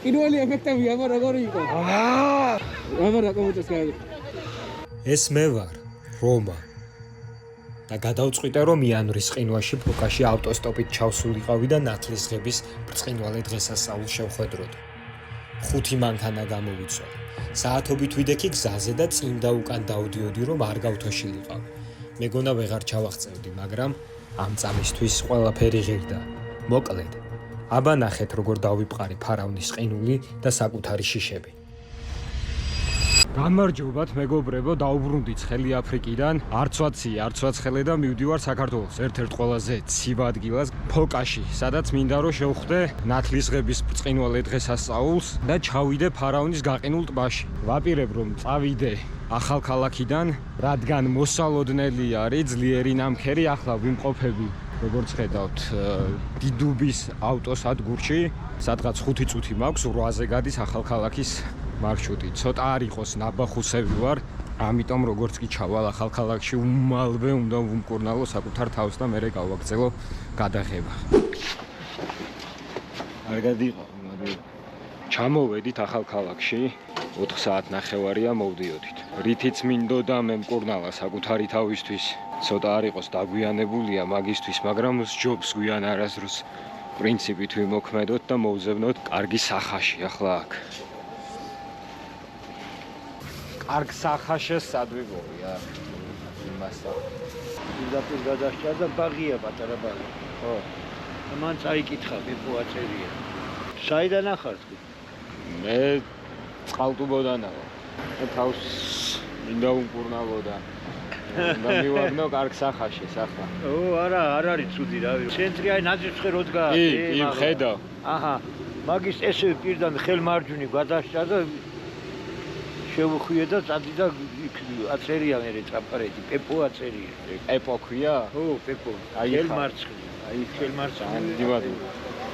პირველი ეფექტები აბა როგორი იყო? აბა რა კომენტებს გაიგე. ეს მე ვარ, რომა. და გადავწყვიტე რომ იანვრის ყინვაში ფოკაში ავტოსტოპით ჩავსულიყავი და ნათლისღების ბრწყინვალე დღესასწაულს შევხვედროდი. 5 მანქანა გამოვიცვალა. საათობით ვიდექი გზაზე და წინ და უკან დავდიოდი რომ არ გავთოშილიყავ. მეგონა ვეღარ ჩავახწევდი, მაგრამ ამ წამისთვის ყველაფერი ღირდა. მოკლედ, აბა ნახეთ როგორ დავიპყარი ფარავნის ყინული და საკუთარი შიშები. გამარჯობათ მეგობრებო, დაუბრუნდით ცხელი აფრიკიდან. არც ვაცხელე და მივდივარ საქართველოს ერთ-ერთ ყველაზე ცივ ადგილას, ფოკაში, სადაც მინდა რომ შევხვდე ნათლისღების ბრწყინვალე დღესასწაულს და ჩავიდე ფარავნის გაყინულ ტბაში. ვაპირებ რომ წავიდე ახალქალაქიდან, რადგან მოსალოდნელი არის ძლიერი ნამქერი, ახლა ვიმყოფები, როგორც ხედავთ, დიდუბის ავტოსადგურში, სადღაც 5 წუთი მაქვს, 8-ზე გადის ახალქალაქის მარშრუტი. ცოტა არ იყოს ნაბახუსები ვარ, ამიტომ როგორც კი ჩავალ ახალქალაქში, უმალვე უნდა ვუმკურნალო საკუთარ თავს და მერე გავაგრძელო გადაღება. კარგად იყო, მაგრამ ჩამოვედით ახალქალაქში, 4 საათნახევარია მოვდიოდით. რითიც მინდოდა მე მკურნალა საკუთარი თავისთვის, ცოტა არ იყოს დაგვიანებულია მაგისთვის, მაგრამ სჯობს გვიან არასდროს პრინციპით ვიმოქმედოთ და მოვზევნოთ კარგი სახაში ახლა აქ. კარგ სახაშეს სადვიგორია იმასა. პირდაპირ გადასჭა და ბაღია პატარა ბაღი. ხო. მან წაიკითხა, პეპო აწერია. საიდან ახართ? მე წყალტუბოდანაა. მე თავს მინდა ვუმკურნალო და მივაგნო კარგ სახაში ახლა. არა, არ არის ცუდი რავი. ცენტრი აი ნაძვისხე რო დგა. კი, ხედავ. აჰა. მაგის ესე პირდან ხელმარჯვნივ გადასჭა და შევხვიე და წადი და აწერია მე ტრაპარეთი, პეპო აწერია. პეპო ქვია? ხო, პეპო. ხელმარცხნივ.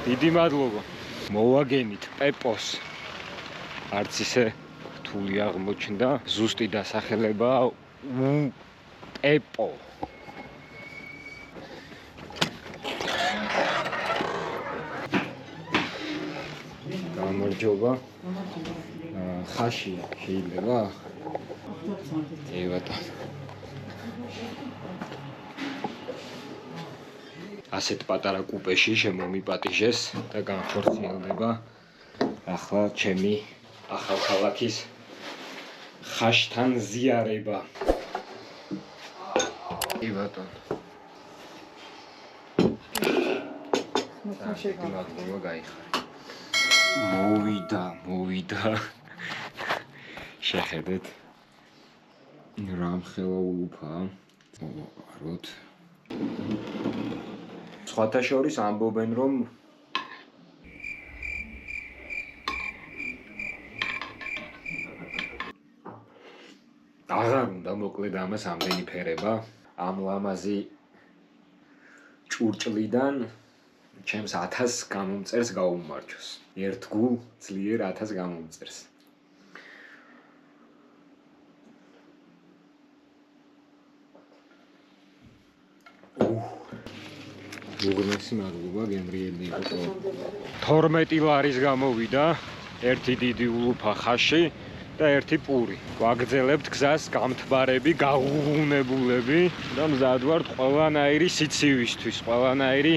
დიდი მადლობა. მოვაგენით პეპოს. არც ისე რთული აღმოჩნდა, ზუსტი დასახელება პეპო. გამარჯობა. ხაში შეიძლება? კი ბატონო. ასეთ პატარა კუპეში შემომიპატიჟეს და განხორციელდება ახლა ჩემი ახალქალაქის ხაშთან ზიარება. კი ბატონო. მოგა გაიხარე. მოვიდა. შეხედეთ. რამხელა ულუფა. მოვაყაროთ. სხვათა შორის ამბობენ რომ აღარ უნდა მოკლედ ამას ამდენი ფერება. ამ ლამაზი ჭურჭლიდან ჩემს 1000 გამომწერს გაუმარჯოს. ერთ გულ ძლიერ 1000 გამომწერს. უგმესი მადლობა გემრიელი იყო. 12 ლარის გამოვიდა, ერთი დიდი ულუფა ხაში და ერთი პური. ვაგრძელებთ გზას გამთბარები, გაღუნებულები და მზად ვართ ყველანაირი სიცივისთვის, ყველანაირი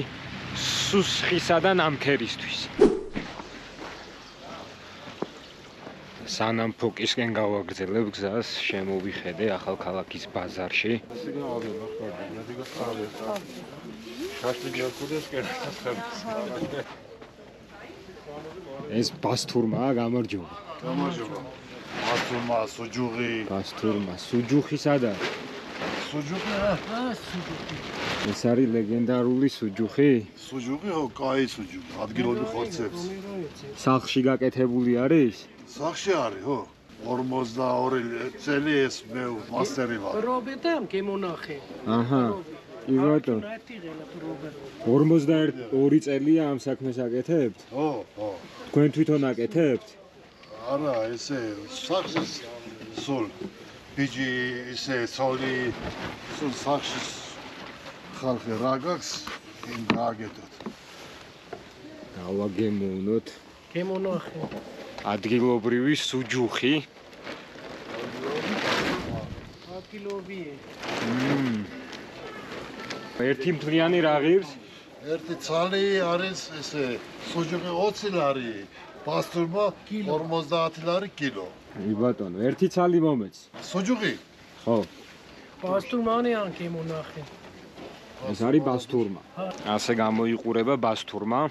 სუსხისა და ნამქერისთვის. სანამ ფოკისკენ გავაგრძელებ გზას, შემოვიხედე ახალქალაქის ბაზარში. ეს ბასთურმაა, გამარჯობა. გამარჯობა. ბასთურმა, სუჯუღი. ბასთურმა, სუჯუხი სადა? სუჯუღი? ეს არის ლეგენდარული სუჯუხი? სუჯუღი, ხო, კაი სუჯუღი. ადგილობრივ ხორცებს. სახლში გაკეთებული არის? სახლში არის, ხო. 42 წელი ეს მე მასტერი ვარ. რობერტამ გემონახე. აჰა. იბატონ. 42 წელია ამ საქმეს აკეთებთ? ხო, ხო. თქვენ თვითონ აკეთებთ? არა, ესე სახლში სულ ბიჭი ისე ცოლი სულ სახლში ხალხი რა გაქვს, იმ გააკეთოთ. გავაგემოვნოთ გემონახე. ადგილობრივი სუჯუხი. აკილოვიე. ერთი მთლიანი რა ღირს? ერთი ცალი არის ესე სუჯუყი 20 ლარი, პასტურმა 50 ლარი კილო. ბატონო, ერთი ცალი მომეც. სუჯუყი? ხო, პასტურმანი ან გემონახე. ეს არის ბასთურმა. ასე გამოიყურება ბასთურმა.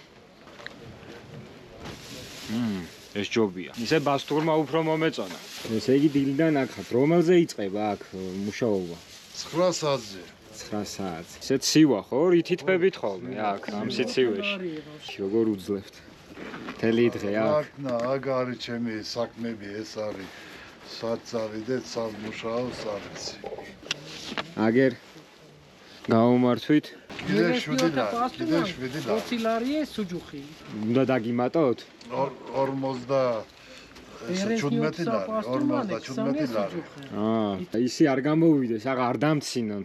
ეს ჯობია. ისე ბასთურმა უფრო მომეწონა. ესე იგი დილიდან აქ ხართ. რომელზე იწყება აქ მუშაობა? 9 საათზე. 9 საათზე. ისე ცივა ხო? რითით ფებით ხოლმე აქ ამ სიცივეში. როგორ უძლებთ? მთელი დღე აქ. აქ არის ჩემი საქმები, ეს არის საწავიდე, სამუშაო სახლი. აგერ გაუმართვით? კიდე 7 ლარი, კიდე 7 ლარი. 20 ლარიე სუჯუხი. უნდა დაგიმატოთ? 50 17 ლარი, 57 ლარი. ისი არ გამოვიდეს, აღა არ დამცინონ.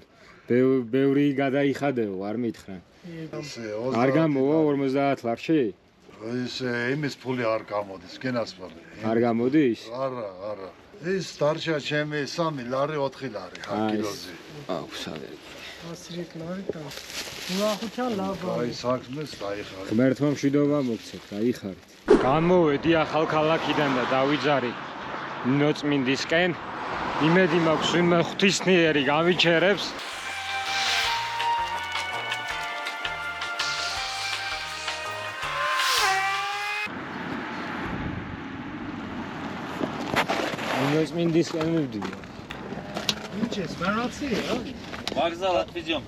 ბევრი გადაიხადეო, არ მითხრა. არ გამოვა 50 ლარში? ეს იმის ფული არ გამოდის, გენასწავლე. არ გამოდის? არა. ეს დარჩა ჩემი 3 ლარი, 4 ლარი კილოზე. აუ, სავერი. 100 ლარი და. უახუჩა ლაბა. აი საქმეს დაიხარე. ღმერთმა მშვიდობა მოგცეთ, გაიხარით. გამოვედი ახალ ქალაქიდან და დავიძარი ნინოწმინდისკენ. იმედი მაქვს, ვინმე ღვთისმიერი გამიჩერებს. ნინოწმინდისკენ მივდივარ. მიჩეს, მარაცია. ვაგზალად ვიზიომ.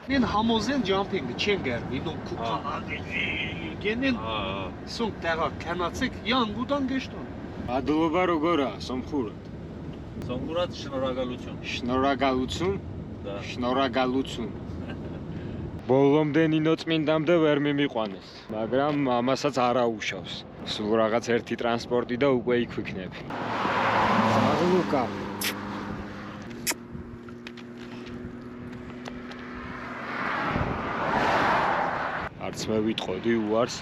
ნენ ჰამოზენ ჯამპინგი ჩენგერმი ნუ კუკალადი. გენენ სულ დაღა კანაციკ იანგუდან გეშტონ. მადლობა როგორაა, სომხურად? სომხურად შნორაგალუჩუნ. შნორაგალუცუნ? და. შნორაგალუცუნ. ბოლომდე ნინოწმინდამდე ვერ მიმიყვანეს, მაგრამ ამასაც არ აუშავს. სულ რაღაც ერთი ტრანსპორტი და უკვე იქ ვიქნები. საღლუკა. არც მე ვიტყოდი უარს.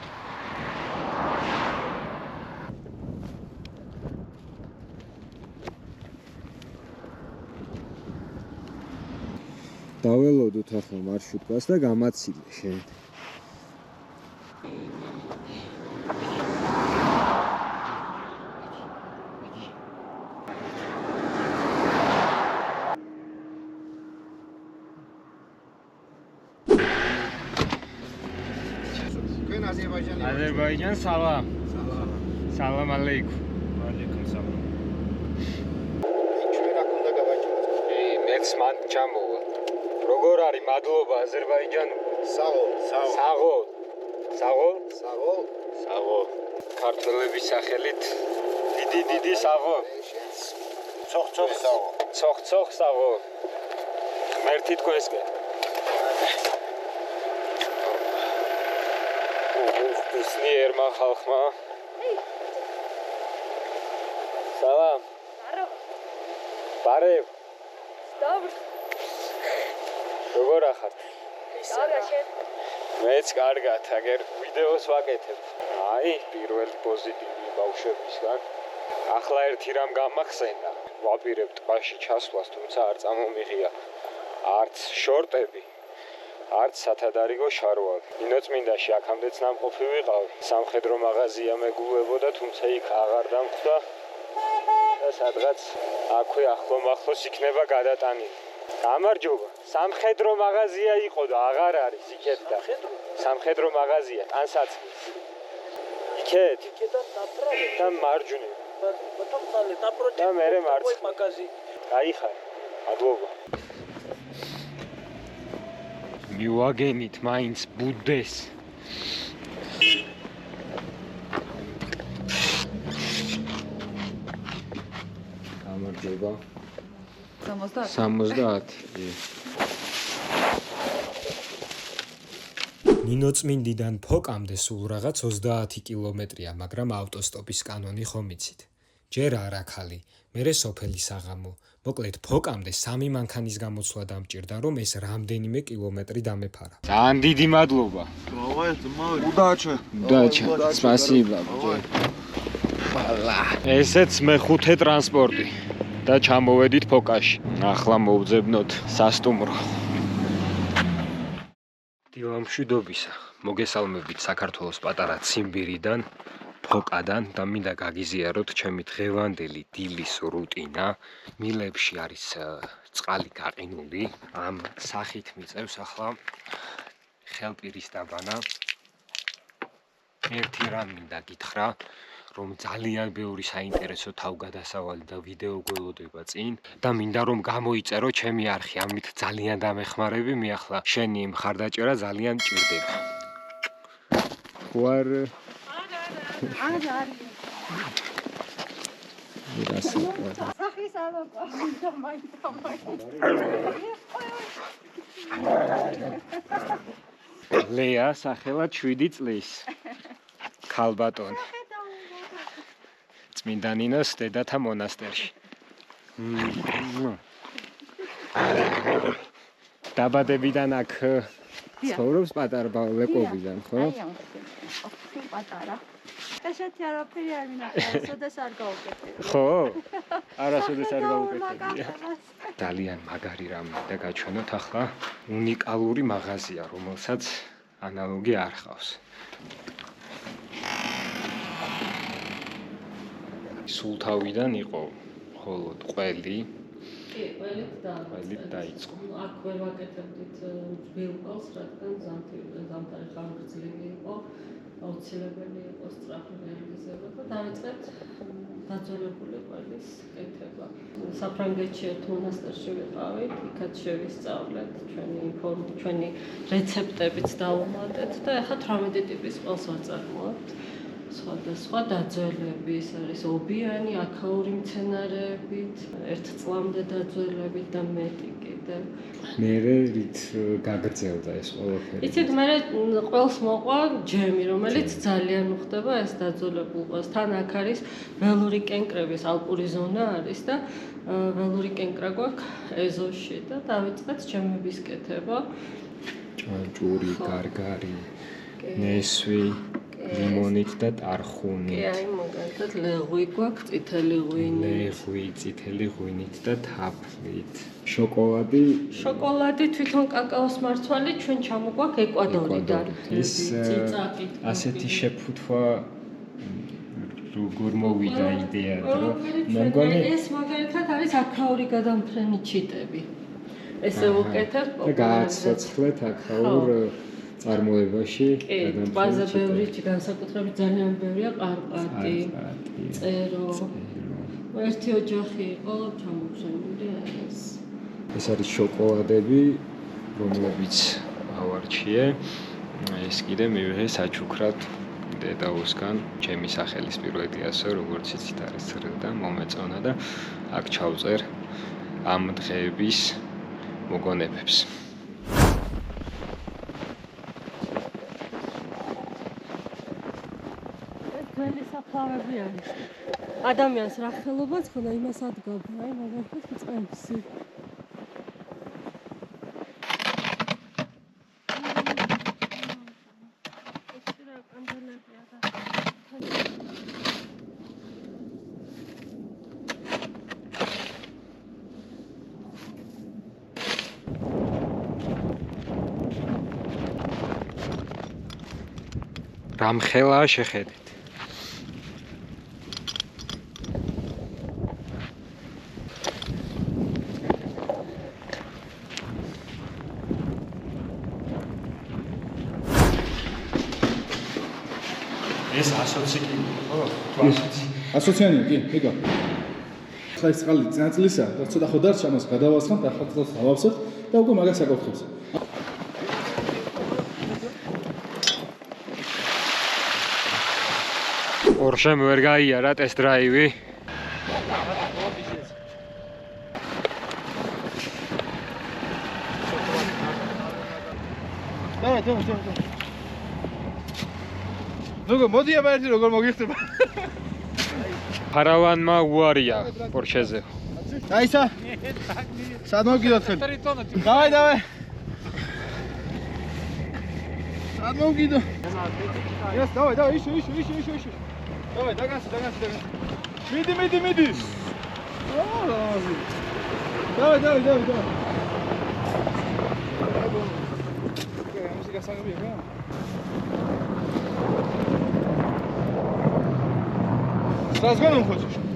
დაველოდოთ ახლა მარშრუტკას და გამაცილე შენ. აზერბაიჯან სალამ. სალამ ალეიკუმ. ალეიკუმ სალამ. ჩვენ აქ უნდა გავაჭიროთ. მეც მან ჩამოვა. როგორ არის მადლობა აზერბაიჯანულ? საღო. ქართველების სახელით დიდი საღო. ცოხ საღო. მერტი თქვენსკენ. ღვთისმიერმა ხალხმა. სალამ. ბარევ. როგორ ახართ? მეც კარგად, აგერ ვიდეოს ვაკეთებ. აი, პირველი პოზიტივი ბავშვებისგან. ახლა ერთი რამ გამახსენდა. ვაპირებ ტბაში ჩასვლას, თუმცა არ წამომიღია არც შორტები, არც სათადარიგო შარვალი. ნინოწმინდაში აქამდეც ნამყოფი ვიყავი. სამხედრო მაღაზია მეგულებოდა, თუმცა იქ აღარ დამხვდა და სადღაც აქვე ახლომახლოს იქნება გადატანილი. გამარჯობა. სამხედრო მაღაზია იყო და აღარ არის იქეთ და სამხედრო მაღაზია ტანსაცმლის. იქეთ და მარჯვნივ. და მერე მარცხნივ. გაიხარე. მადლობა. მივაგენით მაინც ბუდეს. გამარჯობა. 70. ნინოწმინდიდან ფოკამდე სულ რაღაც 30 კილომეტრია, მაგრამ ავტოსტოპის კანონი ხომ იცით. ჯერ არაქალი, მერე სოფელი საღამო. მოკლედ ფოკამდე 3 მანქანის გამოცვლა დამჭირდა, რომ ეს რამდენიმე კილომეტრი დამეფარა. ძალიან დიდი მადლობა. Удачи. Удача. Спасибо. ესეც მეხუთე ტრანსპორტი და ჩამოვედით ფოკაში. ახლა მოვძებნოთ სასტუმრო. დილამშვიდობისა. მოგესალმებით საქართველოს პატარა ციმბირიდან, ფოკადან და მინდა გაგიზიაროთ ჩემი დღევანდელი დილის რუტინა. მილებში არის წყალი გაყინული. ამ სახით მიწევს ახლა ხელპირის დაბანა. ერთი რამ მინდა გითხრა, რომ ძალიან ბევრი საინტერესო თავგადასავალი და ვიდეო გველოდება წინ და მინდა რომ გამოიწერო ჩემი არხი, ამით ძალიან დამეხმარები, მე ახლა შენი მხარდაჭერა ძალიან მჭირდება. ვარ ლეა სახელად 7 წლის ქალბატონი წმინდა ნინოს დედათა მონასტერში. დაბადებიდან აქ ცხოვრობს პატარა ლეკობიდან, ხო? პატარა. ესეთი არაფერი არ მინახავს, სოდეს არ გავუკეთებია. ხო? არასოდეს არ გავუკეთებია. ძალიან მაგარი რამე და გაჩვენოთ ახლა უნიკალური მაღაზია, რომელსაც ანალოგი არ ხავს. სულთავიდან იყო მხოლოდ ყველი. კი, ყველით დაიწყო. აქ ვერ ვაკეთებდით ბილკოს, რადგან ზამთარი ხანგრძლივი იყო, აუცილებელი იყო სწრაფი რეალიზება და დავიწყეთ დაძველებული ყველის კეთება. საფრანგეთში ერთ მონასტერში ვიყავით, იქაც შევისწავლეთ ჩვენი რეცეპტებიც დავუმატეთ და ახლა 18 ტიპის ყველს ვაწარმოებთ. სხვადასხვა დაძველები, ის არის ობიანი, აქაური მცენარეებით, ერთ წლამდე დაძველებით და მეტი კიდევ. მე რით გაგრძელდა ეს ყველაფერი? იცით, მე ყველს მოყვა ჯემი, რომელიც ძალიან უხდება ეს დაძველებულ ყველს. თან აქ არის ველური კენკრების ალპური ზონა არის და ველური კენკრა გვაქვს ეზოში და დავიწყეთ ჯემების კეთება. ჭანჭური, გარგარი, ნესვი, ლიმონით და ტარხუნით. კი, აი მაგალითად ლეღვი გვაქვს, წითელი ღვინით. ლეღვი, წითელი ღვინით და თაფლით. შოკოლადი. შოკოლადი თვითონ კაკაოს მარცვალი ჩვენ ჩამოგვაქვს ეკვადორიდან. ეს ასეთი შეფუთვა როგორ მოვიდა იდეა, რომ მეგონი ეს მაგალითად არის აქაური გადამფრენი ჩიტები. ესე ვუკეთებ და გააცოცხლეთ აქაურ წარმოებაში ბაზა ბევრი განსაკუთრებით ძალიან ბევრია ყარყატი, წერო. ერთი ოჯახი იყო ჩამოხსენილი ეს. ეს არის შოკოლადები, რომლებიც ავარჩიე. ეს კიდე მივიღე საჩუქრად დედაოსგან. ჩემი სახელის პირველი ასო, როგორც იცით, არის წრედა მომეწონა და აქ ჩავწერ ამ დღეების მოგონებებს. საფლავები არის. ადამიანს რა ხელობაც ხონდა იმას ადგავდა, აი მაგალითად წყემსი. რამხელაა შეხედეთ. ეს ასოციკი, ხო? ასოციანია, კი, ეკა. ხა ეს წყალი წინაწლისა, და ცოტა ხო დარჩა, ამას გადავასხამთ, ახლა ცოტა ავავსოთ და უკვე მაგას აკეთებს. ორშემ ვერ გაიარა ტესტ დრაივი. ნუ მოდი აბა ერთი როგორ მოგიხდება. ფარავანმა უარია პორშეზე. დაისა. სად მოგიდოთ ხელი? დავай. Отмогидо. Yes, давай, еще. Давай, догонси. Меди. Давай. Музыка сангбек, а? С разгоном хочешь?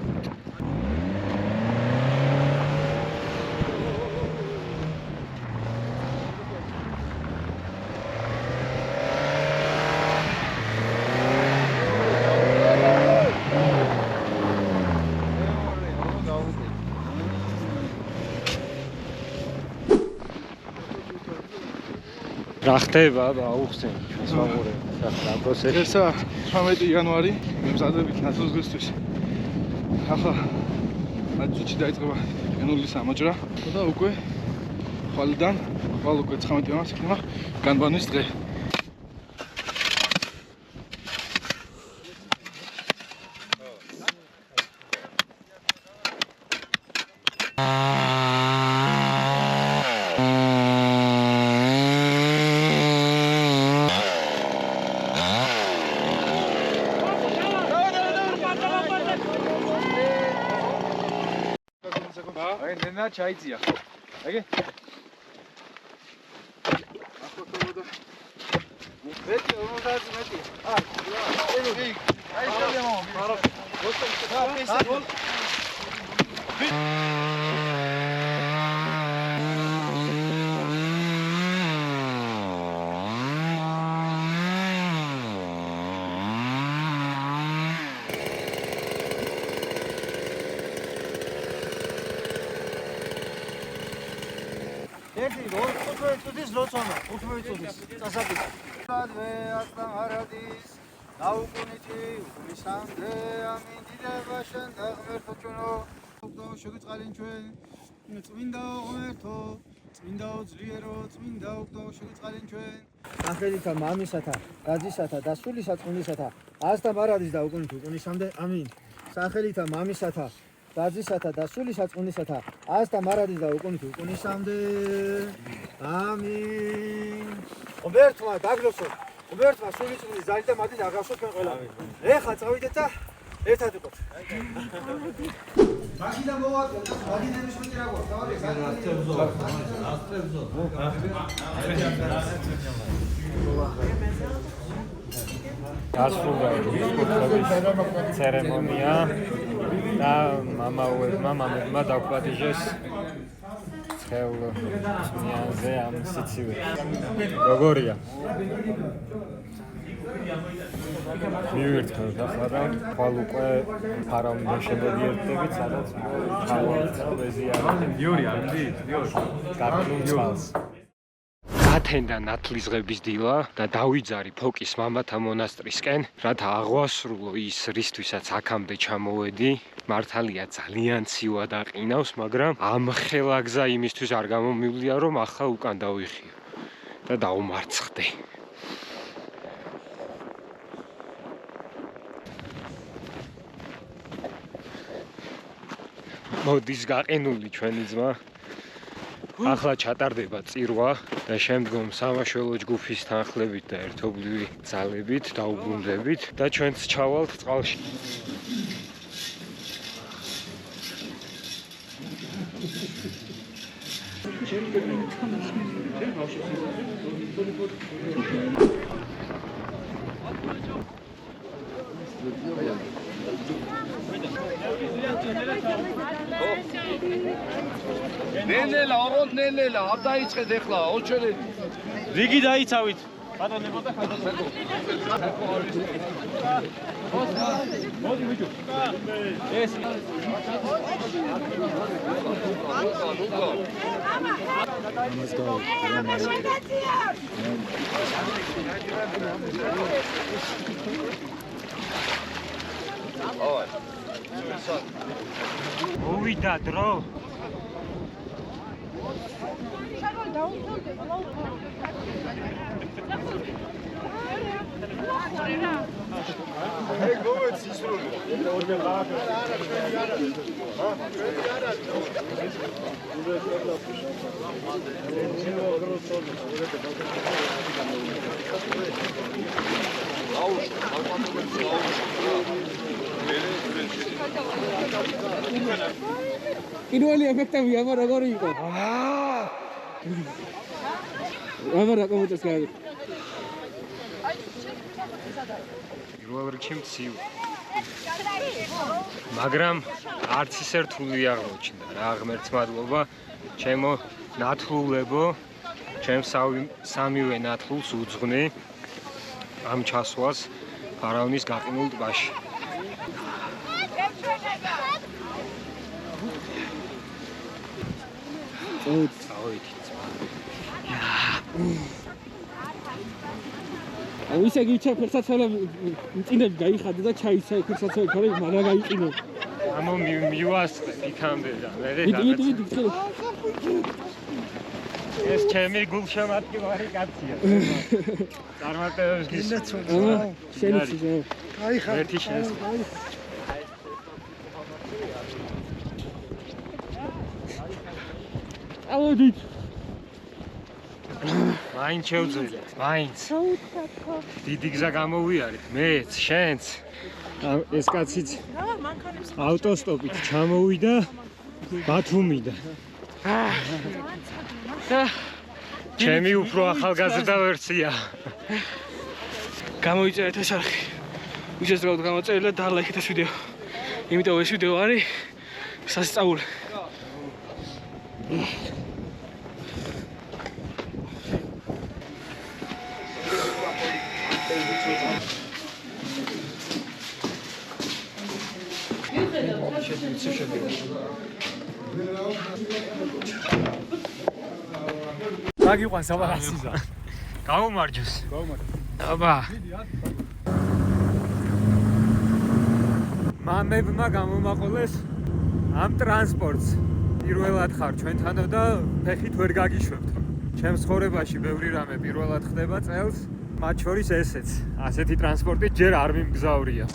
რა ხდება აუხსენ ჩვენს მაყურებელს ახლა პროცესი ესა 18 იანვარი მემზადებით ნაცვლისგისთვის ახლა მაწუჩი დაიწყება ენულის ამოჭრა და უკვე ხვალიდან უკვე 19 იანვარს იქნება განბანვის დღე Nena çaycıya. Peki. Meti, onu da Meti. Al. Ey, ay selam. Хорошо. ერთი 15 წუთის როცონა 15 წუთის წასაკითხი ვე ასთან არადის დაუყუნეთი მისამდე ამინდიდება შენ და ღმერთო ჩვენო შეგიწყალინ ჩვენ წმინდა ღმერთო წმინდა ძლიერო წმინდა შეგიწყალინ ჩვენ სახელითა მამისათა გაძისათა და სული საწმინდისათა ასთან არადის დაუყუნეთი უკუნისამდე ამინ სახელითა მამისათა გაძისათა და სული საწმინდისათა ასთა მარადის და უკუნით უკუნისამდე ამინ ღმერთმა დაგლოსო ღმერთმა სული წმინდის ძალით და მადლით აღავსო თქვენ ყველანი ეხლა წავიდეთ და ერთად ვიყოთ მაშინ მოვაკლოთ მაგიდების მეტი რა გვაქვს დასრულდა ცერემონია და მამებმა დაგპატიჟეს ცხელ წვნიანზე ამ სიცივეს. როგორია? მივირთქოთ ახლა და ხვალ უკვე ფარავნდა შემოდიერთდებით, სადაც ხალხი დიორი არის, დიორი. გარკვეულ წყალს. ათენდა ნათლისღების დილა და დავიძარი ფოკის მამათა მონასტრისკენ, რათა აღვასრულო ის, რისთვისაც აქამდე ჩამოვედი. მართალია ძალიან ცივა და ყინავს, მაგრამ ამ ხელაგზა იმისთვის არ გამომივლია, რომ ახლა უკან დავიხიო და დაუმარცხდე. მოდის გაყინული ჩვენი ძმა. ახლა ჩატარდება წირვა და შემდგომ სამაშველო ჯგუფის თანხლებით და ერთობლივი ძალებით დაუბრუნდებით და ჩვენც ჩავალთ წყალში. ნენელა, ოღონდ ნენელა, არ დაიწყეთ ეხლა, ოჩერეთ. რიგი დაიცავით. ბატონებო და ხალხო. მოდი ბიჭო. ეს. მოვიდა დრო. Hey, go with Cicero. პირველი ეფექტები აბა როგორი იყო? აბა რა კომენტარს გაიგე? პირველ რიგში მცივ. მაგრამ არც ისე რთული აღმოჩნდა რა, ღმერთს მადლობა, ჩემო ნათლულებო, ჩემ სამივე ნათლულს უძღვნი ამ ჩასვლას ფარავნის გაყინულ ტბაში. აუ ისე გიჩა ფერსაცვალა მწინები გაიხადე და ჩაიცა ფერსაცვალა ქარი მაგა გაიყინო. ამო მივასწრე იქამდე და მე ეს ჩემი გულშემატკივარი კაცია. წარმატებებს გისურვებ. შენი ციხე. გაიხარ. ერთი შენს. ავოდით. მაინც შევძელეთ, მაინც. დიდი გზა გამოვიარეთ, მეც, შენც. ეს კაციც ავტოსტოპით ჩამოვიდა ბათუმიდან. ჩემი უფრო ახალგაზრდა ვერსია. გამოიწერეთ ეს არხი. უშედეგოდ გამოწერეთ და ლაიქეთ ეს ვიდეო. იმიტომ ეს ვიდეო არის სასწაული. გაგიყვან საბარასიზა. გაუმარჯოს. აბა. მამებმა გამომაყოლეს ამ ტრანსპორტს. პირველად ხარ ჩვენთანო და ფეხით ვერ გაგიშვებთ. ჩემს ცხოვრებაში ბევრი რამე პირველად ხდება წელს, მათ შორის ესეც. ასეთი ტრანსპორტი ჯერ არ მიმგზავრია.